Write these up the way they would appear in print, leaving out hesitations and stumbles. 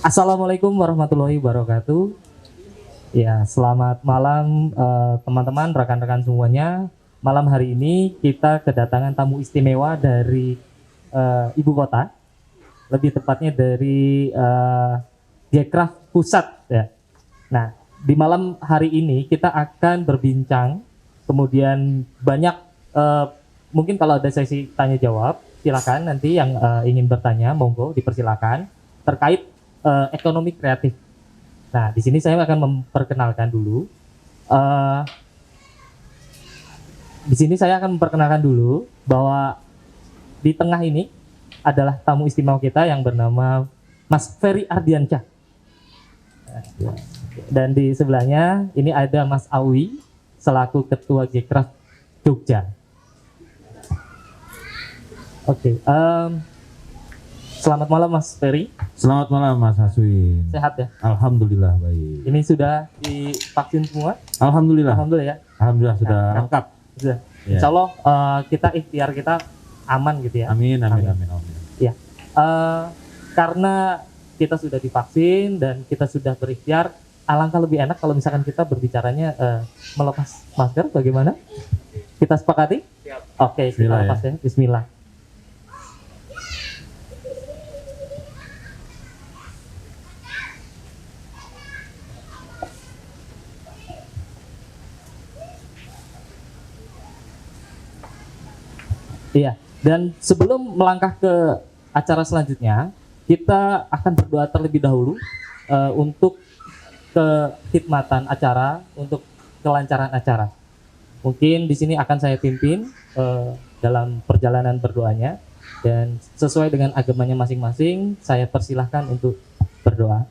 Assalamualaikum warahmatullahi wabarakatuh. Ya, selamat malam teman-teman, rekan-rekan semuanya. Malam hari ini kita kedatangan tamu istimewa dari ibu kota, lebih tepatnya dari Gcraft Pusat ya. Nah, di malam hari ini kita akan berbincang, kemudian banyak mungkin kalau ada sesi tanya jawab, silakan nanti yang ingin bertanya monggo dipersilakan terkait ekonomi kreatif. Nah, di sini saya akan memperkenalkan dulu. Uh, di sini saya akan memperkenalkan dulu bahwa di tengah ini adalah tamu istimewa kita yang bernama Mas Ferry Ardiansyah. Dan di sebelahnya ini ada Mas Awi selaku Ketua Gcraft Jogja. Oke. Selamat malam Mas Ferry. Selamat malam Mas Haswin. Sehat ya? Alhamdulillah baik. Ini sudah divaksin semua? Alhamdulillah. Alhamdulillah ya. Alhamdulillah sudah lengkap. Sudah. Ya. Insya Allah kita ikhtiar kita aman gitu ya. Amin amin amin amin. Ya. Karena kita sudah divaksin dan kita sudah berikhtiar, alangkah lebih enak kalau misalkan kita berbicaranya melepas masker. Bagaimana? Kita sepakati? Siap. Oke, kita lepas ya. Bismillah. Iya, dan sebelum melangkah ke acara selanjutnya, kita akan berdoa terlebih dahulu untuk kekhidmatan acara, untuk kelancaran acara. Mungkin di sini akan saya pimpin dalam perjalanan berdoanya, dan sesuai dengan agamanya masing-masing, saya persilahkan untuk berdoa.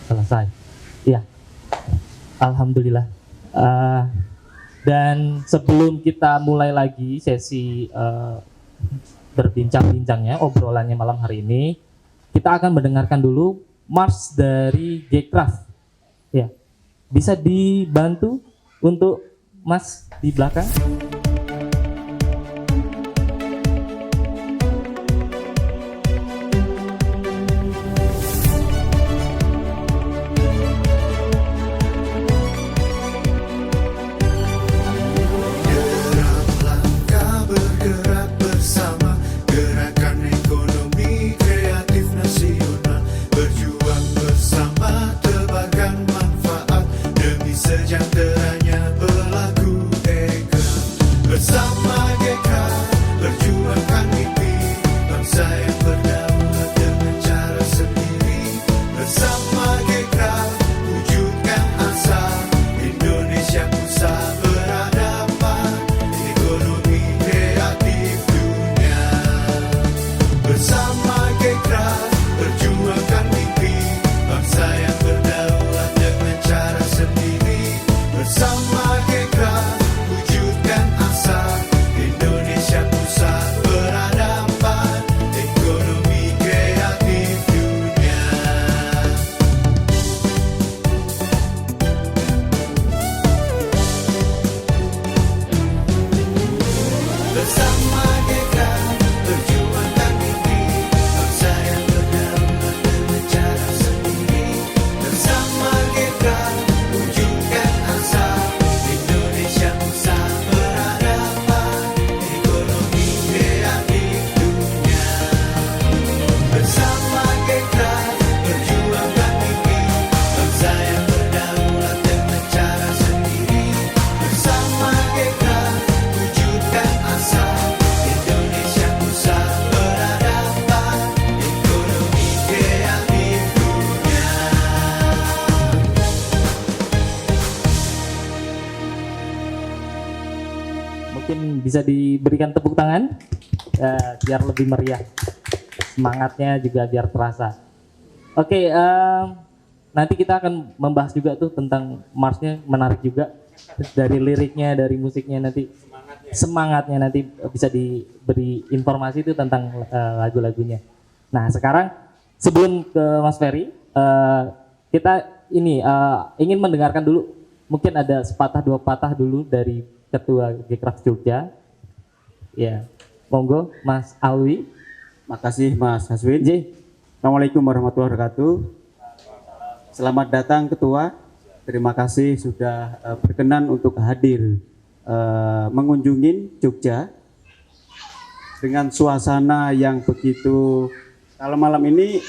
Selesai, ya, alhamdulillah. Dan sebelum kita mulai lagi sesi berbincang-bincangnya, obrolannya malam hari ini, kita akan mendengarkan dulu Mars dari Gcraft. Ya, bisa dibantu untuk Mas di belakang? Mungkin bisa diberikan tepuk tangan biar lebih meriah, semangatnya juga biar terasa. Oke, nanti kita akan membahas juga tuh tentang Marsnya, menarik juga. Terus dari liriknya, dari musiknya nanti semangatnya nanti bisa diberi informasi itu tentang lagu-lagunya. Nah sekarang sebelum ke Mas Ferry, kita ini ingin mendengarkan dulu, mungkin ada sepatah dua patah dulu dari Ketua Gcraft Jogja. Ya, monggo Mas Alwi. Makasih Mas Haswin. J. Assalamualaikum warahmatullahi wabarakatuh. Selamat datang Ketua. Terima kasih sudah berkenan untuk hadir mengunjungi Jogja dengan suasana yang begitu. Kalau malam ini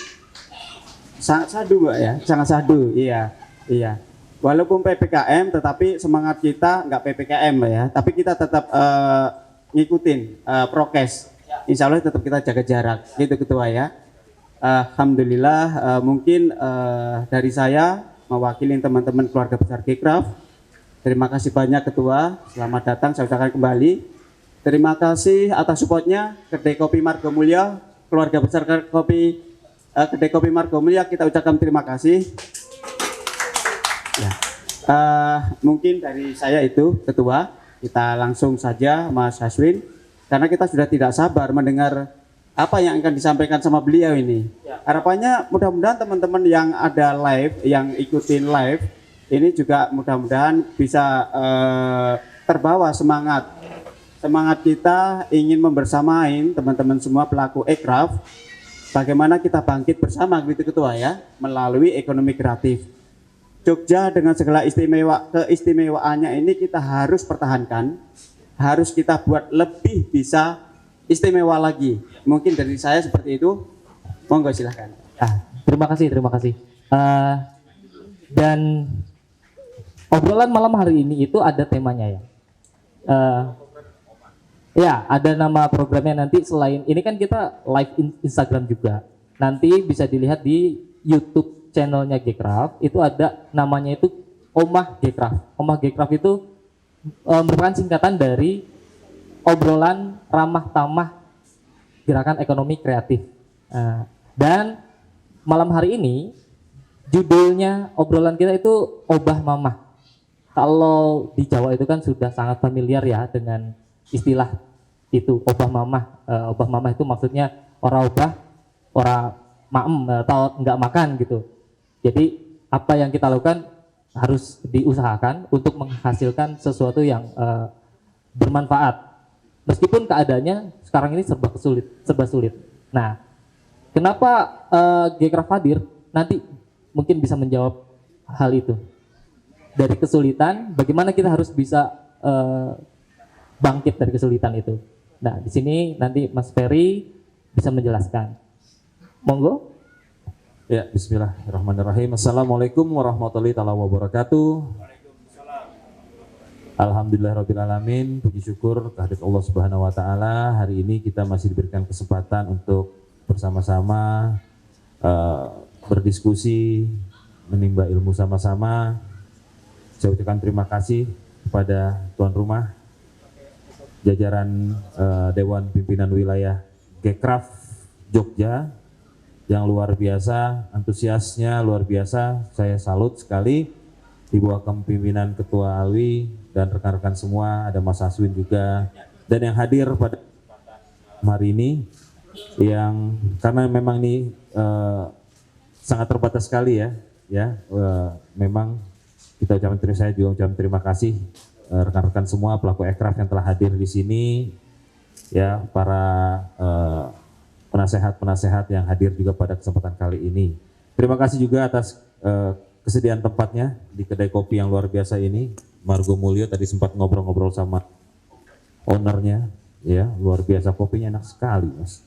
sangat sadu Mbak ya, sangat sadu. Iya, iya. Walaupun PPKM, tetapi semangat kita nggak PPKM Mbak ya. Tapi kita tetap ngikutin prokes. Insya Allah tetap kita jaga jarak, gitu Ketua ya. Alhamdulillah, mungkin dari saya mewakili teman-teman keluarga besar Gcraft. Terima kasih banyak Ketua, selamat datang, saya ucapkan kembali. Terima kasih atas supportnya Kedai Kopi Margo Mulya, keluarga besar Kedai Kopi Margo Mulya, kita ucapkan terima kasih. Ya. Mungkin dari saya itu Ketua, kita langsung saja Mas Haswin, karena kita sudah tidak sabar mendengar apa yang akan disampaikan sama beliau ini. Harapannya mudah-mudahan teman-teman yang ada live, yang ikutin live, ini juga mudah-mudahan bisa terbawa semangat. Semangat kita ingin membersamain teman-teman semua pelaku Gcraft, bagaimana kita bangkit bersama gitu Ketua ya, melalui ekonomi kreatif. Jogja dengan segala keistimewaannya ini kita harus pertahankan, harus kita buat lebih bisa istimewa lagi. Mungkin dari saya seperti itu. Monggo silahkan. Terima kasih, terima kasih. Dan obrolan malam hari ini itu ada temanya ya. Ya, ada nama programnya nanti. Selain ini kan kita live Instagram juga. Nanti bisa dilihat di YouTube channelnya Gcraft. Itu ada namanya itu Omah Gcraft. Omah Gcraft itu merupakan singkatan dari obrolan ramah tamah gerakan ekonomi kreatif. Dan malam hari ini judulnya obrolan kita itu Obah Mamah. Kalau di Jawa itu kan sudah sangat familiar ya dengan istilah itu Obah Mamah. Obah Mamah itu maksudnya orang obah, orang maem atau enggak makan gitu. Jadi apa yang kita lakukan harus diusahakan untuk menghasilkan sesuatu yang bermanfaat. Meskipun keadaannya sekarang ini serba sulit. Nah, kenapa Gcraft hadir? Nanti mungkin bisa menjawab hal itu. Dari kesulitan, bagaimana kita harus bisa bangkit dari kesulitan itu. Nah, di sini nanti Mas Ferry bisa menjelaskan. Monggo. Ya, bismillahirrahmanirrahim. Assalamualaikum warahmatullahi wabarakatuh. Alhamdulillahirrahmanirrahim. Puji syukur kehadirat Allah Subhanahu wa Ta'ala. Hari ini kita masih diberikan kesempatan untuk bersama-sama berdiskusi, menimba ilmu sama-sama. Saya ucapkan terima kasih kepada tuan rumah, jajaran Dewan Pimpinan Wilayah Gcraft Jogja yang luar biasa, antusiasnya luar biasa. Saya salut sekali di bawah kepemimpinan Ketua Alwi dan rekan-rekan semua, ada Mas Haswin juga, dan yang hadir pada hari ini, yang karena memang ini sangat terbatas sekali ya, memang kita ucapkan saya juga ucapkan terima kasih rekan-rekan semua pelaku Gcraft yang telah hadir di sini, ya, para penasehat-penasehat yang hadir juga pada kesempatan kali ini. Terima kasih juga atas kesediaan tempatnya di kedai kopi yang luar biasa ini, Margo Mulya. Tadi sempat ngobrol-ngobrol sama ownernya, ya, luar biasa, kopinya enak sekali, Mas.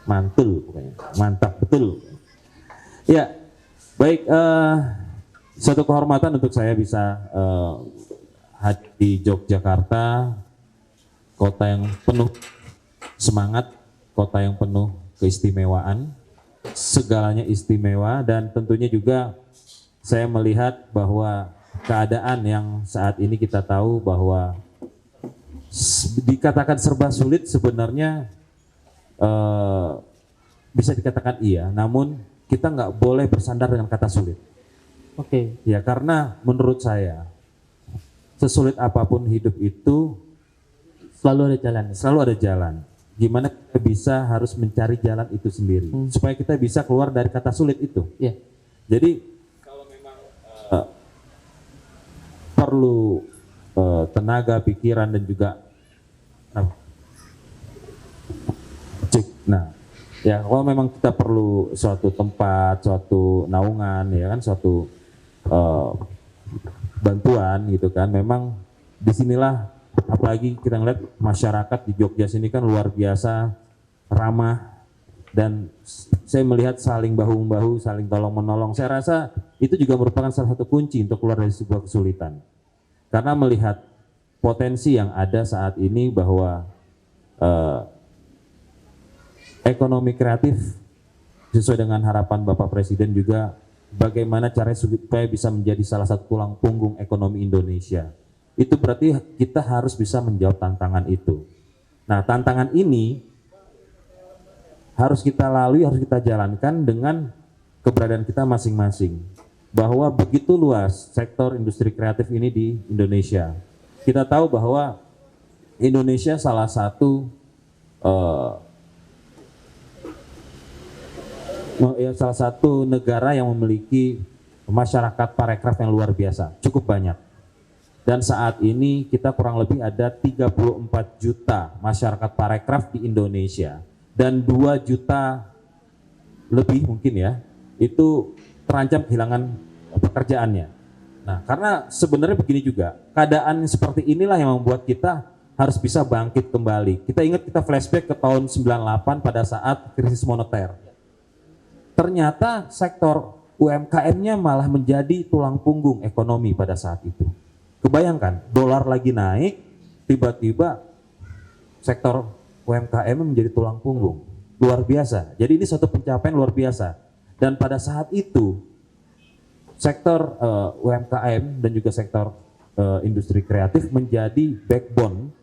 Mantul pokoknya, mantap betul. Ya, baik, suatu kehormatan untuk saya bisa hadir di Yogyakarta, kota yang penuh semangat, kota yang penuh keistimewaan, segalanya istimewa, dan tentunya juga saya melihat bahwa keadaan yang saat ini kita tahu bahwa dikatakan serba sulit sebenarnya bisa dikatakan iya, namun kita nggak boleh bersandar dengan kata sulit. Oke. Ya, karena menurut saya sesulit apapun hidup itu Selalu ada jalan. selalu ada jalan. Gimana kita bisa harus mencari jalan itu sendiri supaya kita bisa keluar dari kata sulit itu. Iya. Jadi kalau memang tenaga, pikiran, dan juga nah, ya kalau memang kita perlu suatu tempat, suatu naungan, ya kan, suatu bantuan gitu kan, memang disinilah, apalagi kita ngeliat masyarakat di Jogja sini kan luar biasa ramah, dan saya melihat saling bahu-membahu, saling tolong-menolong. Saya rasa itu juga merupakan salah satu kunci untuk keluar dari sebuah kesulitan. Karena melihat potensi yang ada saat ini bahwa ekonomi kreatif sesuai dengan harapan Bapak Presiden juga, bagaimana caranya supaya bisa menjadi salah satu tulang punggung ekonomi Indonesia. Itu berarti kita harus bisa menjawab tantangan itu. Nah, tantangan ini harus kita lalui, harus kita jalankan dengan keberadaan kita masing-masing. Bahwa begitu luas sektor industri kreatif ini di Indonesia. Kita tahu bahwa Indonesia salah satu negara yang memiliki masyarakat parekraf yang luar biasa, cukup banyak. Dan saat ini kita kurang lebih ada 34 juta masyarakat parekraf di Indonesia. Dan 2 juta lebih mungkin ya, itu terancam kehilangan pekerjaannya. Nah, karena sebenarnya begini juga, keadaan seperti inilah yang membuat kita harus bisa bangkit kembali. Kita ingat, kita flashback ke tahun 98 pada saat krisis moneter. Ternyata sektor UMKM-nya malah menjadi tulang punggung ekonomi pada saat itu. Kebayangkan, dolar lagi naik, tiba-tiba sektor UMKM menjadi tulang punggung. Luar biasa. Jadi ini satu pencapaian luar biasa. Dan pada saat itu, sektor UMKM dan juga sektor industri kreatif menjadi backbone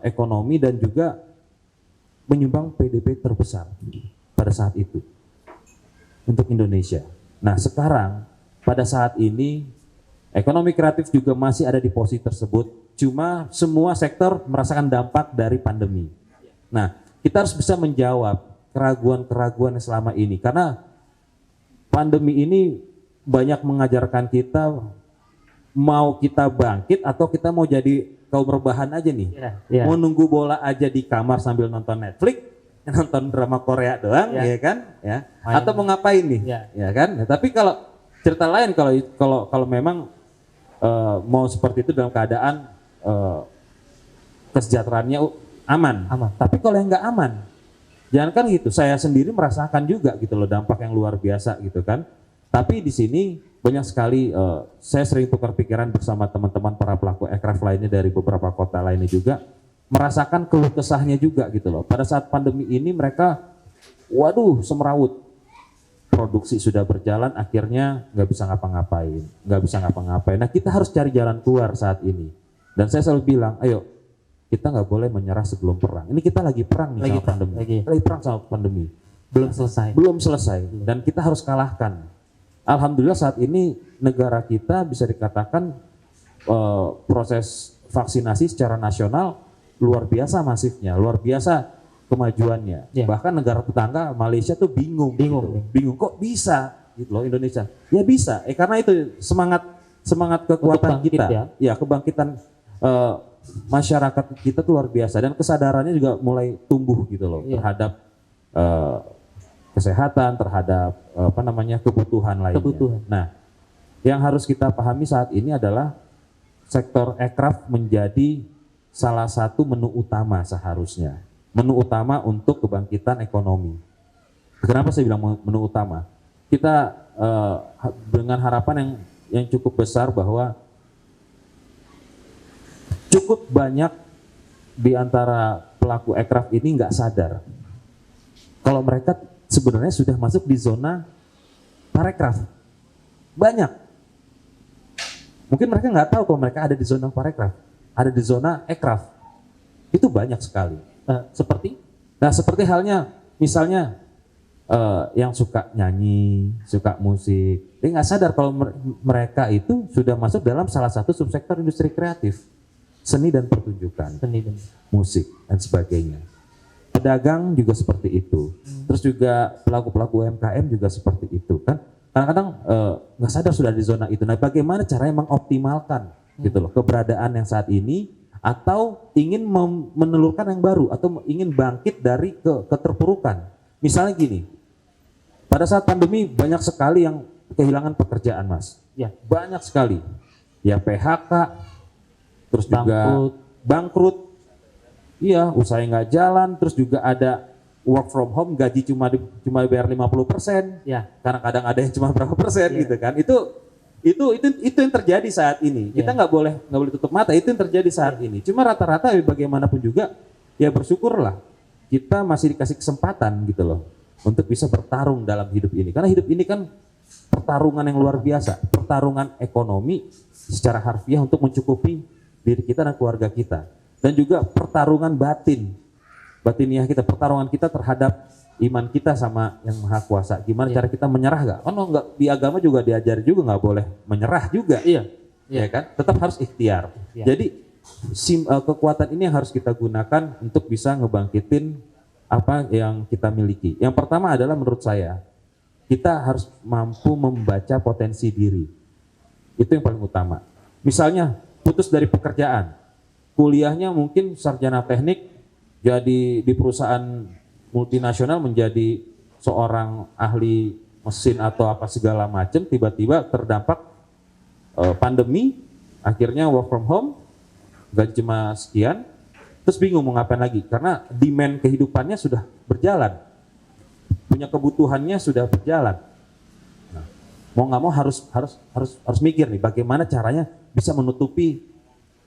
ekonomi dan juga menyumbang PDB terbesar pada saat itu untuk Indonesia. Nah, sekarang pada saat ini ekonomi kreatif juga masih ada di posisi tersebut, cuma semua sektor merasakan dampak dari pandemi. Nah, kita harus bisa menjawab keraguan-keraguan yang selama ini, karena pandemi ini banyak mengajarkan kita mau kita bangkit atau kita mau jadi kaum rebahan aja nih. Mau nunggu bola aja di kamar sambil nonton Netflix, nonton drama Korea doang, ya kan? Ya. Atau mau ngapain nih? Ya kan? Ya, tapi kalau cerita lain, kalau memang mau seperti itu dalam keadaan kesejahteraannya aman. Tapi kalau yang nggak aman, jangan kan gitu. Saya sendiri merasakan juga gitu loh dampak yang luar biasa gitu kan. Tapi di sini banyak sekali, saya sering tukar pikiran bersama teman-teman para pelaku aircraft lainnya dari beberapa kota lainnya juga, merasakan keluh kesahnya juga gitu loh. Pada saat pandemi ini mereka, waduh, semerawut. Produksi sudah berjalan, akhirnya nggak bisa ngapa-ngapain. Nah, kita harus cari jalan keluar saat ini. Dan saya selalu bilang, ayo kita nggak boleh menyerah sebelum perang. Ini kita lagi perang nih sama pandemi. Lagi perang sama pandemi. Belum selesai. Dan kita harus kalahkan. Alhamdulillah saat ini negara kita bisa dikatakan proses vaksinasi secara nasional luar biasa masifnya, luar biasa kemajuannya. Bahkan negara tetangga Malaysia tuh bingung kok bisa gitu loh Indonesia. Ya bisa, karena itu semangat kekuatan kita, ya kebangkitan masyarakat kita tuh luar biasa, dan kesadarannya juga mulai tumbuh gitu loh terhadap kesehatan, terhadap kebutuhan lainnya. Nah, yang harus kita pahami saat ini adalah sektor aircraft menjadi salah satu menu utama seharusnya. Menu utama untuk kebangkitan ekonomi. Kenapa saya bilang menu utama? Kita dengan harapan yang cukup besar bahwa cukup banyak di antara pelaku aircraft ini nggak sadar kalau mereka sebenarnya sudah masuk di zona parekraf. Banyak. Mungkin mereka nggak tahu kalau mereka ada di zona parekraf, ada di zona aircraft. Itu banyak sekali. Seperti halnya misalnya yang suka nyanyi, suka musik, dia nggak sadar kalau mereka itu sudah masuk dalam salah satu subsektor industri kreatif, seni dan pertunjukan, musik dan sebagainya. Pedagang juga seperti itu, terus juga pelaku-pelaku UMKM juga seperti itu kan. Kadang-kadang nggak sadar sudah di zona itu. Nah, bagaimana caranya mengoptimalkan gitu loh, keberadaan yang saat ini, atau ingin menelurkan yang baru, atau ingin bangkit dari keterpurukan. Misalnya gini, pada saat pandemi banyak sekali yang kehilangan pekerjaan, Mas. Ya. Banyak sekali. Ya PHK, terus juga bangkrut. Iya, usaha nggak jalan, terus juga ada work from home, gaji cuma bayar 50%. Ya. Kadang-kadang ada yang cuma berapa persen Ya. gitu kan. Itu yang terjadi saat ini. Kita nggak boleh tutup mata, itu yang terjadi saat ini. Cuma rata-rata bagaimanapun juga ya bersyukurlah kita masih dikasih kesempatan gitu loh untuk bisa bertarung dalam hidup ini. Karena hidup ini kan pertarungan yang luar biasa, pertarungan ekonomi secara harfiah untuk mencukupi diri kita dan keluarga kita. Dan juga pertarungan batiniah kita, pertarungan kita terhadap iman kita sama yang Maha Kuasa. Gimana cara kita menyerah gak? Oh no, enggak, di agama juga diajari juga nggak boleh menyerah juga. Iya. Ya kan? Tetap harus ikhtiar. Iya. Jadi kekuatan ini yang harus kita gunakan untuk bisa ngebangkitin apa yang kita miliki. Yang pertama adalah menurut saya, kita harus mampu membaca potensi diri. Itu yang paling utama. Misalnya putus dari pekerjaan, kuliahnya mungkin sarjana teknik, jadi di perusahaan multinasional menjadi seorang ahli mesin atau apa segala macam, tiba-tiba terdampak pandemi, akhirnya work from home, gaji cuma sekian, terus bingung mau ngapain lagi karena demand kehidupannya sudah berjalan, punya kebutuhannya sudah berjalan. Nah, mau nggak mau harus mikir nih bagaimana caranya bisa menutupi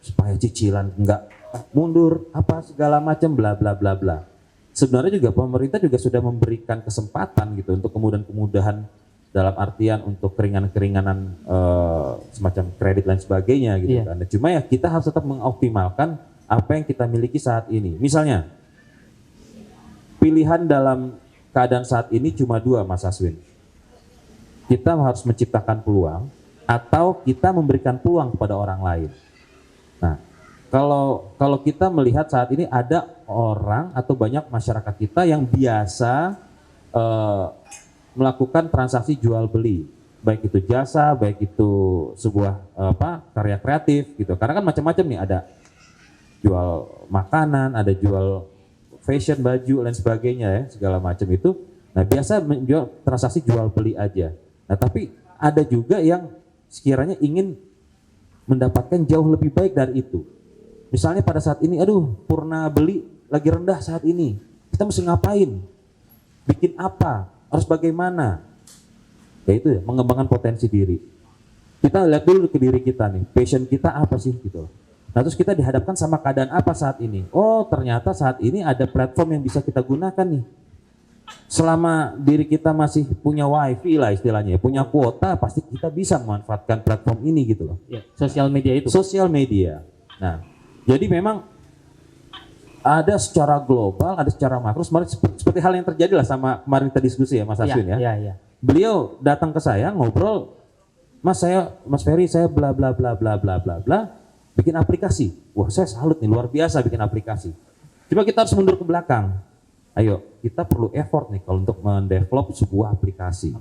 supaya cicilan nggak mundur apa segala macam bla bla bla bla. Sebenarnya juga pemerintah juga sudah memberikan kesempatan gitu untuk kemudahan-kemudahan dalam artian untuk keringanan-keringanan semacam kredit dan sebagainya gitu kan. Cuma ya kita harus tetap mengoptimalkan apa yang kita miliki saat ini. Misalnya pilihan dalam keadaan saat ini cuma dua, Mas Aswin. Kita harus menciptakan peluang atau kita memberikan peluang kepada orang lain. Nah, kalau kita melihat saat ini ada orang atau banyak masyarakat kita yang biasa melakukan transaksi jual beli, baik itu jasa, baik itu sebuah karya kreatif gitu. Karena kan macam-macam nih, ada jual makanan, ada jual fashion, baju dan sebagainya ya, segala macam itu. Nah, biasa menjual transaksi jual beli aja. Nah, tapi ada juga yang sekiranya ingin mendapatkan jauh lebih baik dari itu. Misalnya pada saat ini, aduh, purna beli lagi rendah saat ini. Kita mesti ngapain? Bikin apa? Harus bagaimana? Ya itu ya, mengembangkan potensi diri. Kita lihat dulu ke diri kita nih, passion kita apa sih gitu. Nah, terus kita dihadapkan sama keadaan apa saat ini? Oh, ternyata saat ini ada platform yang bisa kita gunakan nih. Selama diri kita masih punya wifi lah istilahnya, punya kuota, pasti kita bisa memanfaatkan platform ini gitu loh. Ya, sosial media itu. Sosial media. Nah, jadi memang ada secara global, ada secara makro, seperti hal yang terjadi lah sama kemarin kita diskusi ya Mas Aswin ya. Iya. Beliau datang ke saya ngobrol, Mas Ferry saya bla bla bla bla bla bla bla bikin aplikasi. Wah, saya salut nih, luar biasa bikin aplikasi. Coba kita harus mundur ke belakang. Ayo, kita perlu effort nih kalau untuk mendevelop sebuah aplikasi.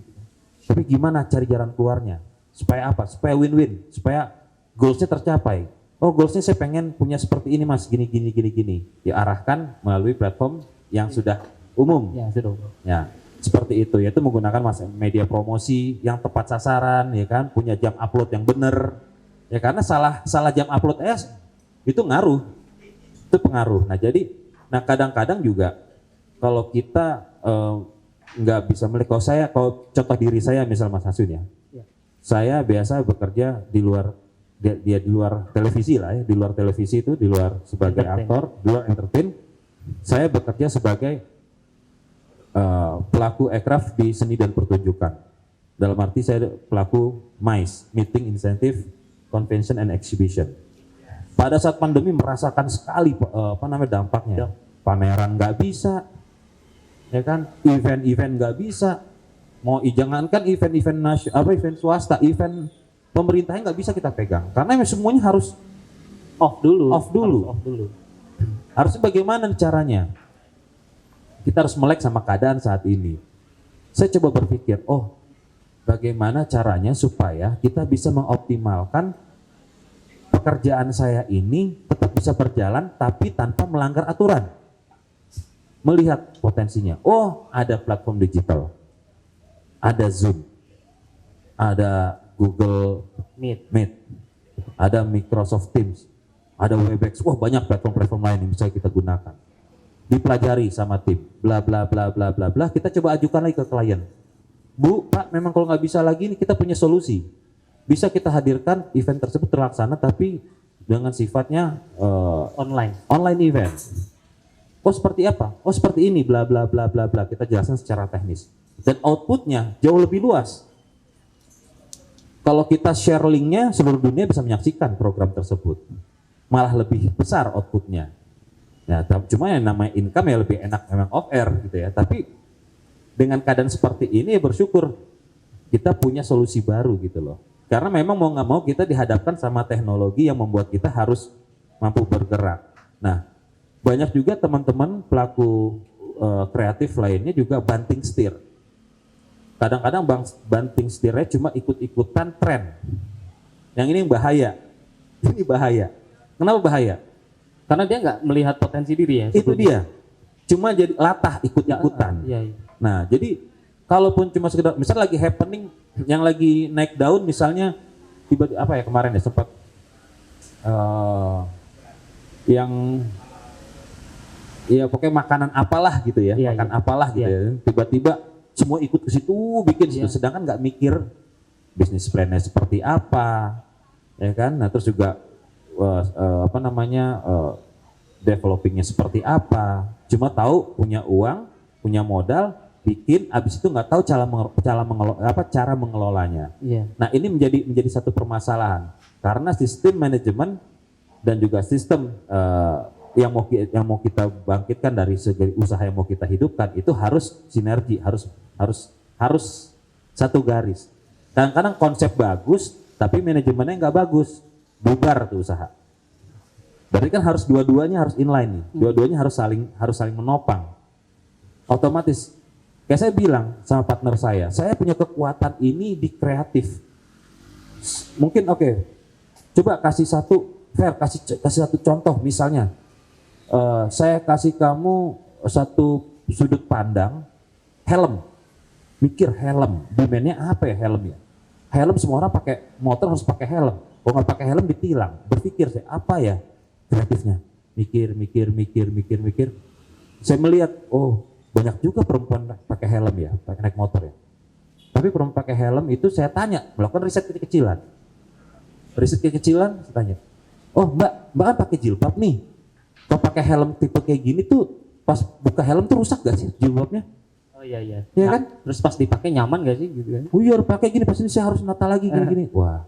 Tapi gimana cari jalan keluarnya? Supaya apa? Supaya win-win, supaya goals-nya tercapai. Oh, goals-nya saya pengen punya seperti ini Mas, gini. Diarahkan melalui platform yang sudah umum. Ya, sudah umum. Ya, seperti itu, yaitu menggunakan media promosi yang tepat sasaran, ya kan, punya jam upload yang benar. Ya karena salah jam upload itu ngaruh. Itu pengaruh. Nah, kadang-kadang juga kalau kita nggak bisa melihat, kalau contoh diri saya misal Mas Hasun ya, saya biasa bekerja di luar di luar televisi lah ya, di luar televisi itu, di luar sebagai aktor, di luar entertain, saya bekerja sebagai pelaku aircraft di seni dan pertunjukan. Dalam arti saya pelaku MICE, Meeting Incentive Convention and Exhibition. Pada saat pandemi merasakan sekali dampaknya. Pameran nggak bisa, ya kan, event nggak bisa, jangankan event swasta, event pemerintahnya nggak bisa kita pegang karena semuanya harus off dulu. Harusnya bagaimana caranya? Kita harus melek sama keadaan saat ini. Saya coba berpikir, bagaimana caranya supaya kita bisa mengoptimalkan pekerjaan saya ini tetap bisa berjalan tapi tanpa melanggar aturan. Melihat potensinya. Oh, ada platform digital. Ada Zoom. Ada Google Meet. Ada Microsoft Teams. Ada Webex. Wah, banyak platform-platform lain yang bisa kita gunakan. Dipelajari sama tim. Bla bla bla bla bla bla. Kita coba ajukan lagi ke klien. Bu, Pak, memang kalau nggak bisa lagi ini kita punya solusi. Bisa kita hadirkan event tersebut terlaksana tapi dengan sifatnya online event. Oh seperti apa? Oh seperti ini, bla bla bla bla bla. Kita jelaskan secara teknis. Dan outputnya jauh lebih luas. Kalau kita share linknya, seluruh dunia bisa menyaksikan program tersebut. Malah lebih besar outputnya. Ya, cuma yang namanya income ya lebih enak memang off air gitu ya. Tapi dengan keadaan seperti ini ya bersyukur kita punya solusi baru gitu loh. Karena memang mau nggak mau kita dihadapkan sama teknologi yang membuat kita harus mampu bergerak. Nah, banyak juga teman-teman pelaku kreatif lainnya juga banting setir. Kadang-kadang banting setirnya cuma ikut-ikutan tren. Yang ini bahaya. Ini bahaya. Kenapa bahaya? Karena dia nggak melihat potensi diri ya. Itu dia. Cuma jadi latah ikut-ikutan. Iya. Nah, jadi kalaupun cuma sekedar, misal lagi happening, yang lagi naik daun misalnya, tiba-tiba apa ya kemarin ya sempat yang ya pokoknya makanan apalah gitu ya, makan apalah gitu ya. Tiba-tiba semua ikut ke situ bikin situ, sedangkan nggak mikir bisnis plan-nya seperti apa, ya kan? Nah terus juga developingnya seperti apa? Cuma tahu punya uang, punya modal, bikin, abis itu nggak tahu cara mengelolanya. Nah ini menjadi satu permasalahan karena sistem manajemen dan juga sistem yang mau kita bangkitkan dari segi usaha yang mau kita hidupkan itu harus sinergi, harus satu garis. Kadang-kadang konsep bagus tapi manajemennya nggak bagus, bubar tuh usaha. Berarti kan harus dua-duanya harus inline nih, dua-duanya harus saling menopang. Otomatis, kayak saya bilang sama partner saya punya kekuatan ini di kreatif. Mungkin coba kasih satu contoh misalnya. Saya kasih kamu satu sudut pandang helm, mikir helm, demandnya apa ya helm ya? Helm semua orang pakai motor harus pakai helm, kalau nggak pakai helm ditilang. Berpikir saya apa ya kreatifnya? Mikir. Saya melihat banyak juga perempuan pakai helm ya, pakai naik motor ya. Tapi perempuan pakai helm itu saya tanya, melakukan riset kecil-kecilan. Saya tanya, mbak kan pakai jilbab nih. Kalau pakai helm tipe kayak gini tuh pas buka helm tuh rusak gak sih jilbabnya? Oh iya. Ya kan? Terus pas dipakai nyaman gak sih gitu kan? Iya pakai gini, pas ini saya harus nata lagi gini. Wah,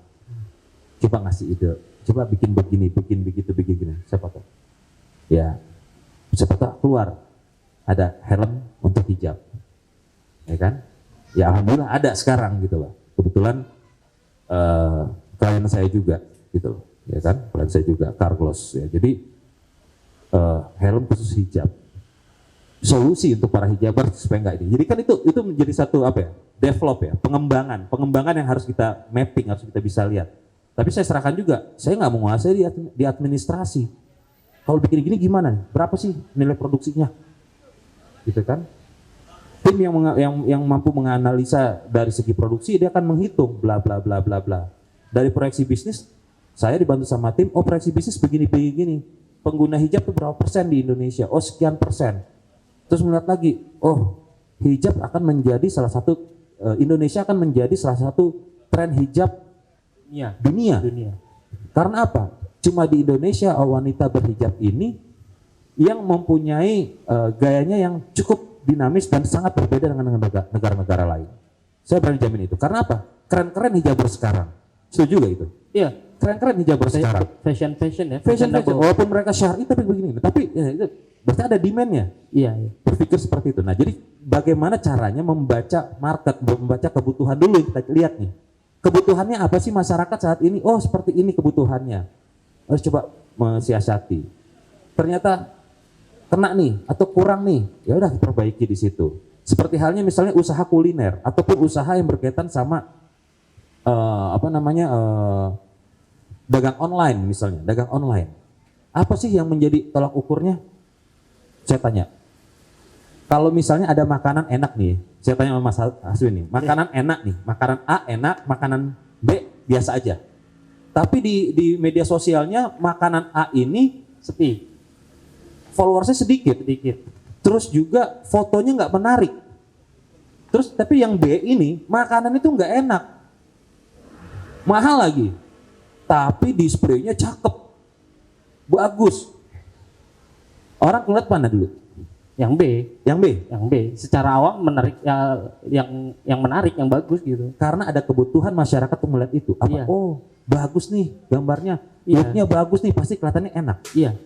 coba ngasih ide, coba bikin begini, bikin gini. Siapa tahu? Ya, siapa tahu keluar ada helm untuk hijab, ya kan? Ya alhamdulillah ada sekarang gitu loh. Kebetulan klien saya juga gitu loh, ya kan? Klien saya juga Carglass ya. Jadi helm khusus hijab, solusi untuk para hijaber supaya enggak ini. Jadi kan itu menjadi satu develop ya, pengembangan yang harus kita mapping, harus kita bisa lihat. Tapi saya serahkan juga, saya nggak mau menguasai di administrasi. Kalau bikin gini gimana? Berapa sih nilai produksinya? Gitu kan? Tim yang mampu menganalisa dari segi produksi dia akan menghitung bla bla bla bla bla. Dari proyeksi bisnis, saya dibantu sama tim. Proyeksi bisnis begini. Pengguna hijab itu berapa persen di Indonesia? Sekian persen. Terus melihat lagi, hijab akan menjadi salah satu Indonesia akan menjadi salah satu tren hijab dunia. Karena apa? Cuma di Indonesia wanita berhijab ini yang mempunyai gayanya yang cukup dinamis dan sangat berbeda dengan negara-negara lain. Saya berani jamin itu. Karena apa? Keren-keren hijaber sekarang. Setuju gak itu? Iya. Keren-keren hijaber sekarang. Fashion ya. Fashion. Walaupun mereka syar'i tapi begini. Tapi ya, itu berarti ada demand-nya. Iya. Berpikir seperti itu. Nah jadi bagaimana caranya membaca market, membaca kebutuhan dulu yang kita lihat nih. Kebutuhannya apa sih masyarakat saat ini? Seperti ini kebutuhannya. Harus coba mensiasati. Ternyata kena nih atau kurang nih, ya udah perbaiki di situ. Seperti halnya misalnya usaha kuliner ataupun usaha yang berkaitan sama dagang online misalnya, dagang online. Apa sih yang menjadi tolak ukurnya? Saya tanya. Kalau misalnya ada makanan enak nih, saya tanya sama Mas Haswin nih, makanan enak nih, makanan A enak, makanan B biasa aja. Tapi di media sosialnya makanan A ini Sepi. followersnya sedikit. Terus juga fotonya nggak menarik. Terus tapi yang B ini makanan itu nggak enak, mahal lagi. Tapi displaynya cakep, bagus. Orang ngeliat mana dulu? Yang B, Yang B. yang B. Secara awam menarik, ya, yang menarik, yang bagus gitu. Karena ada kebutuhan masyarakat untuk melihat itu. Apa? Iya. Oh, bagus nih gambarnya, Iya. looknya bagus nih, pasti kelihatannya enak. Iya.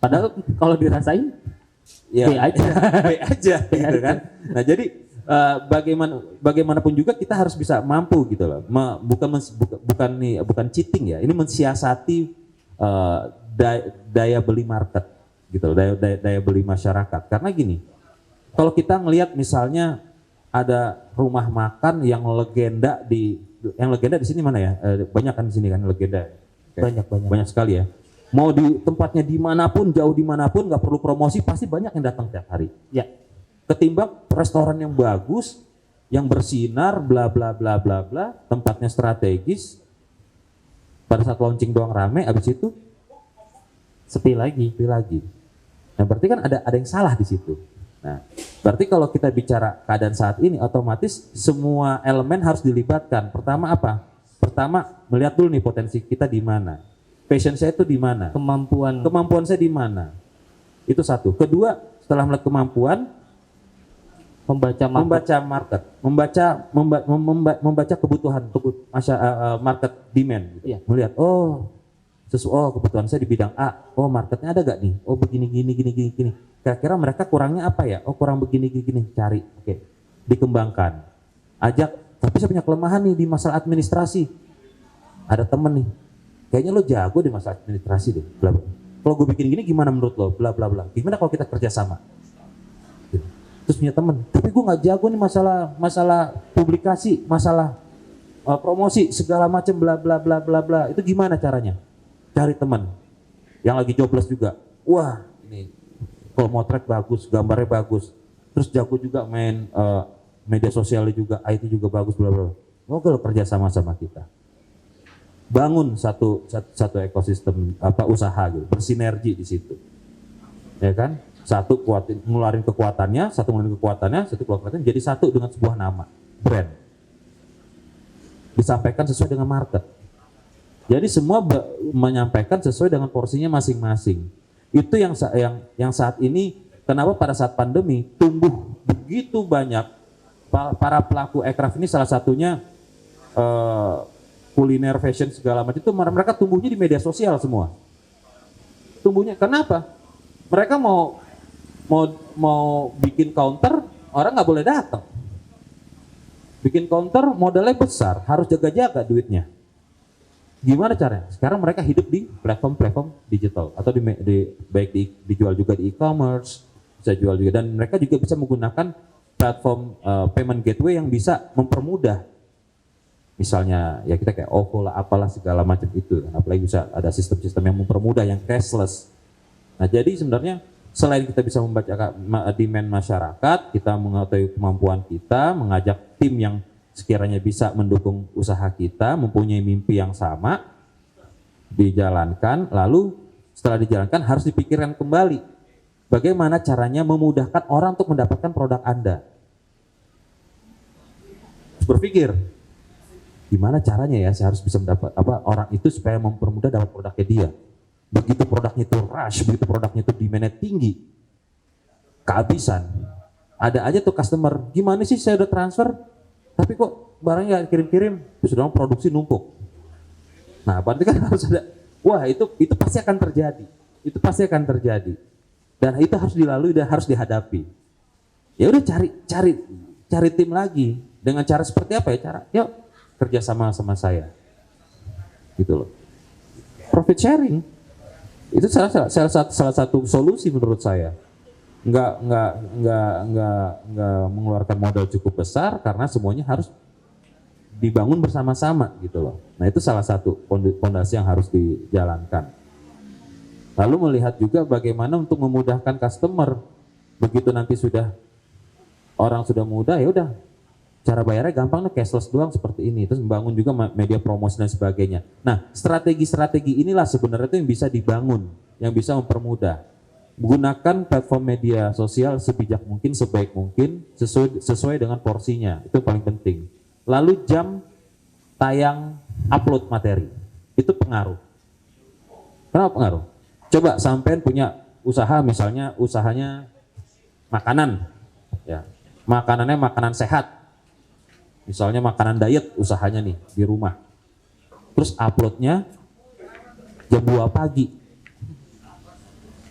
Padahal kalau dirasain Ya, B aja. B aja, gitu kan. Nah jadi bagaimanapun juga kita harus bisa mampu gitu loh. Bukan cheating ya. Ini mensiasati daya beli market gitu loh, daya beli masyarakat. Karena gini, kalau kita ngelihat misalnya ada rumah makan yang legenda di sini mana ya? Banyak kan di sini kan legenda. Banyak sekali ya. Mau di tempatnya dimanapun, jauh dimanapun, nggak perlu promosi, pasti banyak yang datang tiap hari. Ya. Ketimbang restoran yang bagus, yang bersinar, bla bla bla bla bla, tempatnya strategis, pada saat launching doang rame, abis itu Sepi lagi. Nah berarti kan ada yang salah di situ. Nah berarti kalau kita bicara keadaan saat ini, otomatis semua elemen harus dilibatkan. Pertama apa? Pertama melihat dulu nih potensi kita di mana. Passion saya itu di mana? Kemampuan saya di mana? Itu satu. Kedua, setelah melihat kemampuan, membaca market, membaca kebutuhan market demand. Gitu. Iya. Melihat, kebutuhan saya di bidang A. Oh, marketnya ada gak nih? Oh, begini. Kira-kira mereka kurangnya apa ya? Oh, kurang begini. Cari. Oke. Dikembangkan. Ajak. Tapi saya punya kelemahan nih di masalah administrasi. Ada temen nih. Kayaknya lo jago di masalah administrasi deh. Bla bla. Kalau gue bikin gini gimana menurut lo? Bla bla bla. Gimana kalau kita kerja sama? Gitu. Terus punya temen. Tapi gue nggak jago nih masalah publikasi, masalah promosi segala macam bla bla bla bla bla. Itu gimana caranya? Cari teman yang lagi jobless juga. Wah ini kalau motret bagus, gambarnya bagus. Terus jago juga main media sosialnya juga, IT juga bagus bla bla. Mau kalau kerja sama kita. Bangun satu ekosistem usaha gitu, bersinergi di situ, ya kan? Satu ngeluarin kekuatannya, satu jadi satu dengan sebuah nama, brand. Disampaikan sesuai dengan market. Jadi semua menyampaikan sesuai dengan porsinya masing-masing. Itu yang saat ini kenapa pada saat pandemi tumbuh begitu banyak para pelaku aircraft ini, salah satunya kuliner, fashion segala macam itu mereka tumbuhnya di media sosial semua. Tumbuhnya kenapa? Mereka mau bikin counter, orang nggak boleh datang. Bikin counter modalnya besar, harus jaga-jaga duitnya. Gimana caranya? Sekarang mereka hidup di platform digital atau dijual juga di e-commerce, bisa jual juga, dan mereka juga bisa menggunakan platform payment gateway yang bisa mempermudah. Misalnya ya kita kayak OVO lah, apalah segala macam itu. Apalagi bisa ada sistem-sistem yang mempermudah, yang cashless. Nah jadi sebenarnya selain kita bisa membaca demand masyarakat, kita mengetahui kemampuan kita, mengajak tim yang sekiranya bisa mendukung usaha kita, mempunyai mimpi yang sama, dijalankan, lalu setelah dijalankan harus dipikirkan kembali. Bagaimana caranya memudahkan orang untuk mendapatkan produk Anda. Harus berpikir, gimana caranya ya saya harus bisa mendapat orang itu supaya mempermudah dapat produknya dia. Begitu produknya itu rush, begitu produknya itu demand-nya tinggi, kehabisan. Ada aja tuh customer, gimana sih saya udah transfer, tapi kok barangnya gak kirim-kirim, sudah produksi numpuk. Nah berarti kan harus ada, wah itu pasti akan terjadi. Dan itu harus dilalui dan harus dihadapi. Ya udah cari tim lagi dengan cara seperti apa ya cara? Yuk kerja sama saya, gitu loh. Profit sharing itu salah satu solusi menurut saya. Nggak mengeluarkan modal cukup besar karena semuanya harus dibangun bersama-sama gitu loh. Nah itu salah satu fondasi yang harus dijalankan. Lalu melihat juga bagaimana untuk memudahkan customer. Begitu nanti orang sudah muda, ya udah cara bayarnya gampang nih, cashless doang seperti ini. Terus membangun juga media promosi dan sebagainya. Nah strategi-strategi inilah sebenarnya itu yang bisa dibangun, yang bisa mempermudah. Gunakan platform media sosial sebijak mungkin, sebaik mungkin, sesuai dengan porsinya. Itu paling penting. Lalu jam tayang upload materi, itu pengaruh. Kenapa pengaruh? Coba sampean punya usaha, misalnya usahanya makanan, ya, makanannya makanan sehat, misalnya makanan diet usahanya nih di rumah, terus uploadnya jam 2 pagi,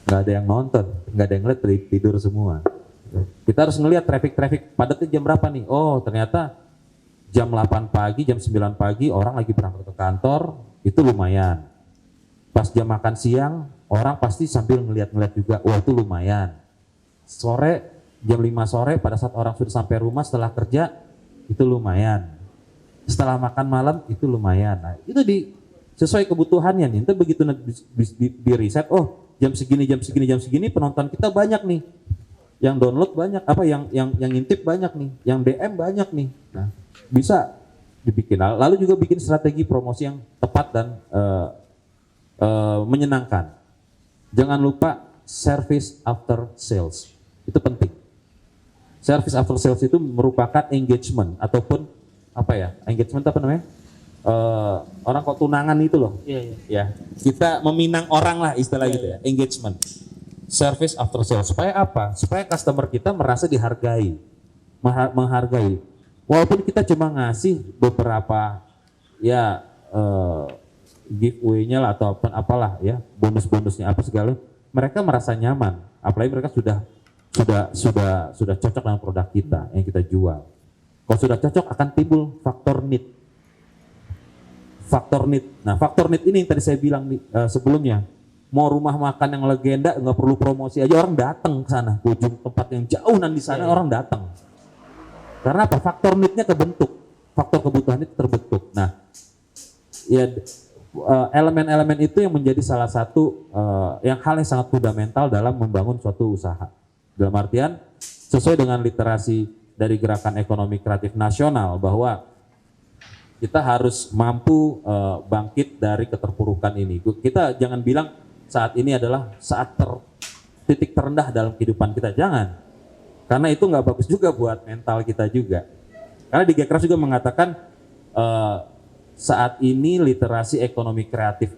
nggak ada yang nonton, nggak ada yang ngeliat, tidur semua. Kita harus ngelihat traffic padatnya jam berapa nih. Oh ternyata jam 8 pagi, jam 9 pagi orang lagi berangkat ke kantor, itu lumayan. Pas jam makan siang, orang pasti sambil ngeliat-ngeliat juga, wah itu lumayan. Sore, jam 5 sore pada saat orang sudah sampai rumah setelah kerja, itu lumayan. Setelah makan malam, itu lumayan. Nah itu sesuai kebutuhannya nih. Nanti begitu di riset, oh jam segini penonton kita banyak nih. Yang download banyak, yang intip banyak nih, yang DM banyak nih. Nah bisa dibikin. Lalu juga bikin strategi promosi yang tepat dan menyenangkan. Jangan lupa service after sales, itu penting. Service after sales itu merupakan engagement ataupun engagement apa namanya? Orang kok tunangan itu loh. Ya, kita meminang orang lah istilah gitu ya. Engagement. Service after sales. Supaya apa? Supaya customer kita merasa dihargai, menghargai. Walaupun kita cuma ngasih beberapa giveaway-nya lah atau apalah ya, bonus-bonusnya apa segala, mereka merasa nyaman. Apalagi mereka sudah cocok dengan produk kita yang kita jual. Kalau sudah cocok akan timbul faktor need. Nah, faktor need ini yang tadi saya bilang sebelumnya. Mau rumah makan yang legenda nggak perlu promosi aja, orang datang ke sana. Ujung tempat yang jauh di sana orang datang. Karena apa? Faktor need-nya kebentuk, faktor kebutuhan itu terbentuk. Nah, ya elemen-elemen itu yang menjadi salah satu hal yang sangat fundamental dalam membangun suatu usaha. Dalam artian sesuai dengan literasi dari Gerakan Ekonomi Kreatif Nasional bahwa kita harus mampu bangkit dari keterpurukan ini. Kita jangan bilang saat ini adalah saat titik terendah dalam kehidupan kita, jangan. Karena itu nggak bagus juga buat mental kita juga. Karena di Gekraf juga mengatakan saat ini literasi ekonomi kreatif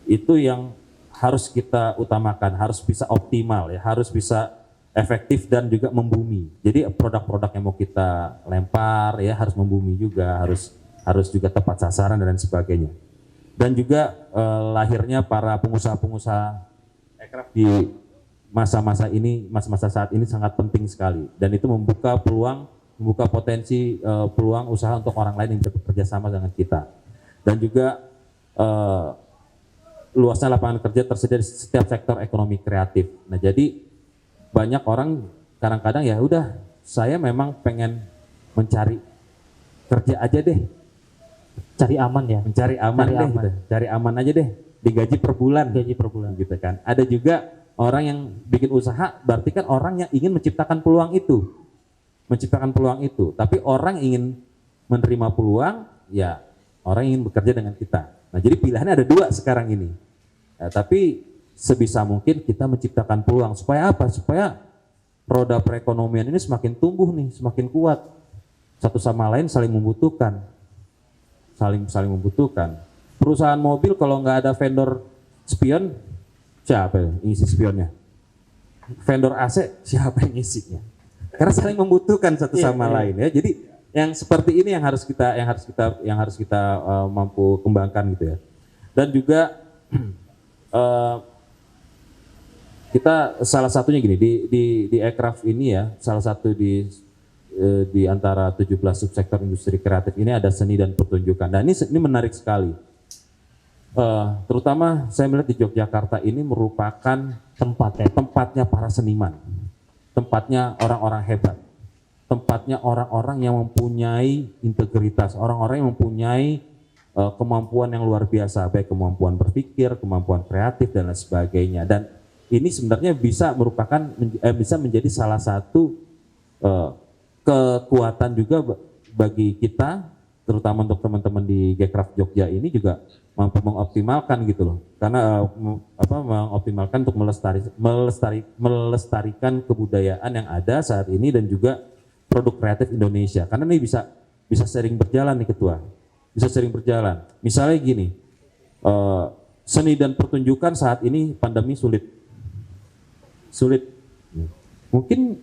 itu yang harus kita utamakan, harus bisa optimal ya, harus bisa efektif dan juga membumi. Jadi produk-produk yang mau kita lempar ya harus membumi juga, harus juga tepat sasaran dan sebagainya. Dan juga lahirnya para pengusaha-pengusaha Ekraf di masa-masa ini, masa-masa saat ini sangat penting sekali, dan itu membuka potensi peluang usaha untuk orang lain yang bekerja sama dengan kita. Dan juga luasnya lapangan kerja tersedia di setiap sektor ekonomi kreatif. Nah, jadi banyak orang kadang-kadang ya udah saya memang pengen mencari kerja aja deh. Cari aman ya. Mencari aman deh. Gitu. Cari aman aja deh. Digaji per bulan. Gitu kan. Ada juga orang yang bikin usaha, berarti kan orang yang ingin menciptakan peluang itu. Tapi orang yang ingin menerima peluang, ya orang yang ingin bekerja dengan kita. Nah, jadi pilihannya ada dua sekarang ini. Tapi sebisa mungkin kita menciptakan peluang. Supaya apa? Supaya roda perekonomian ini semakin tumbuh nih, semakin kuat. Satu sama lain saling membutuhkan. Saling membutuhkan. Perusahaan mobil kalau nggak ada vendor spion, siapa yang ngisi spionnya? Vendor AC, siapa yang ngisinya? Karena saling membutuhkan satu sama lain ya. Jadi yang seperti ini yang harus kita mampu kembangkan gitu ya. Dan juga kita salah satunya gini di Ekraf ini ya, salah satu di antara 17 subsektor industri kreatif ini ada seni dan pertunjukan. Dan ini menarik sekali. Terutama saya melihat di Yogyakarta ini merupakan tempatnya para seniman, tempatnya orang-orang hebat, tempatnya orang-orang yang mempunyai integritas, orang-orang yang mempunyai kemampuan yang luar biasa, baik kemampuan berpikir, kemampuan kreatif dan lain sebagainya. Dan ini sebenarnya bisa bisa menjadi salah satu kekuatan juga bagi kita, terutama untuk teman-teman di Gcraft Jogja ini juga mampu mengoptimalkan gitu loh. Karena mengoptimalkan untuk melestarikan kebudayaan yang ada saat ini dan juga produk kreatif Indonesia. Karena ini bisa sering berjalan nih Ketua. Bisa sering berjalan. Misalnya gini, seni dan pertunjukan saat ini pandemi sulit. Mungkin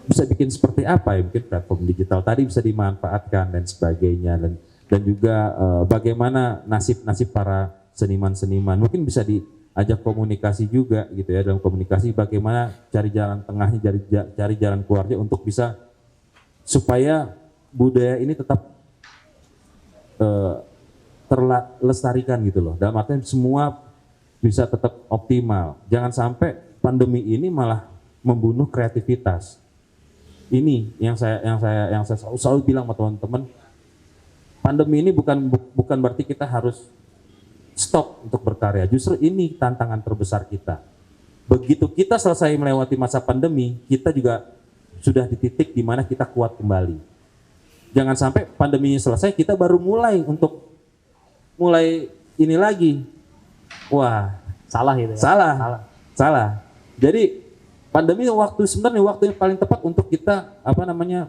bisa bikin seperti apa ya? Mungkin platform digital tadi bisa dimanfaatkan dan sebagainya, dan juga bagaimana nasib para seniman-seniman. Mungkin bisa diajak komunikasi juga gitu ya, dalam komunikasi bagaimana cari jalan tengahnya, cari jalan keluarnya untuk bisa supaya budaya ini tetap terlestarikan gitu loh. Dalam artian semua bisa tetap optimal. Jangan sampai pandemi ini malah membunuh kreativitas. Ini yang saya selalu bilang sama teman-teman. Pandemi ini bukan berarti kita harus stop untuk berkarya. Justru ini tantangan terbesar kita. Begitu kita selesai melewati masa pandemi, kita juga sudah di titik di mana kita kuat kembali. Jangan sampai pandeminya selesai kita baru mulai ini lagi. Wah, Salah gitu ya. Salah. Jadi pandemi sebenarnya waktu yang paling tepat untuk kita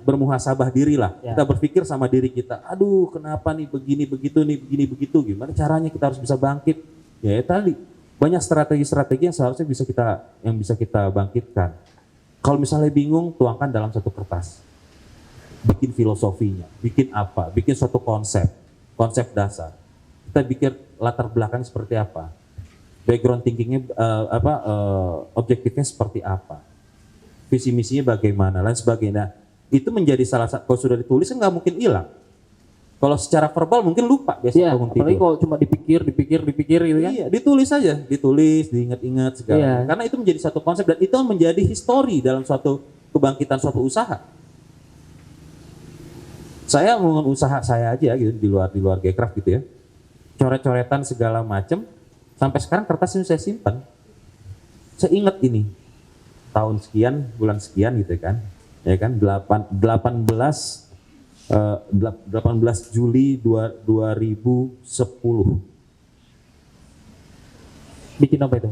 bermuhasabah diri lah. Ya. Kita berpikir sama diri kita. Aduh, kenapa nih begini begitu. Gimana caranya kita harus bisa bangkit? Ya tadi banyak strategi-strategi yang seharusnya bisa kita bangkitkan. Kalau misalnya bingung, tuangkan dalam satu kertas. Bikin filosofinya, bikin suatu konsep dasar. Kita pikir latar belakang seperti apa, background thinkingnya, objektifnya seperti apa, visi misinya bagaimana, lain sebagainya. Itu menjadi salah satu. Kalau sudah ditulis kan nggak mungkin hilang. Kalau secara verbal mungkin lupa biasanya. Iya, apalagi kalau cuma dipikir gitu kan. Iya, ditulis aja, diingat-ingat segala. Iya. Karena itu menjadi satu konsep dan itu menjadi histori dalam suatu kebangkitan suatu usaha. Saya membangun usaha saya aja gitu di luar Gcraft gitu ya. Coret-coretan segala macam, sampai sekarang kertas ini saya simpan. Saya ingat ini tahun sekian, bulan sekian gitu kan. Ya kan 18 Juli 2010. Bikin apa itu?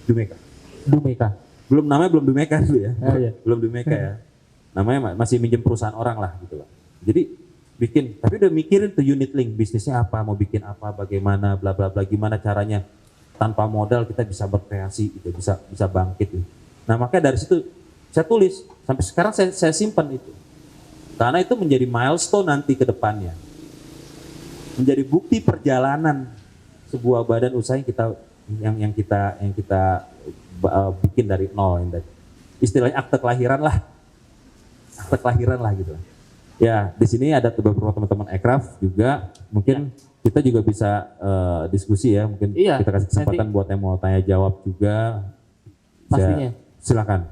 Dumeka. Namanya belum Dumeka dulu ya. Oh, iya. Belum Dumeka ya. Namanya masih minjem perusahaan orang lah gitu lah. Jadi bikin, tapi udah mikirin tuh unit link, bisnisnya apa, mau bikin apa, bagaimana, bla bla bla, gimana caranya tanpa modal kita bisa berkreasi gitu, bisa bangkit gitu. Nah, makanya dari situ saya tulis, sampai sekarang saya simpan itu. Karena itu menjadi milestone nanti ke depannya. Menjadi bukti perjalanan sebuah badan usaha yang kita bikin dari nol, istilahnya akte kelahiran lah gitu. Ya, di sini ada beberapa teman-teman Gcraft juga, mungkin kita juga bisa diskusi ya, mungkin Iya, kita kasih kesempatan buat yang mau tanya jawab juga. Pastinya. Silakan.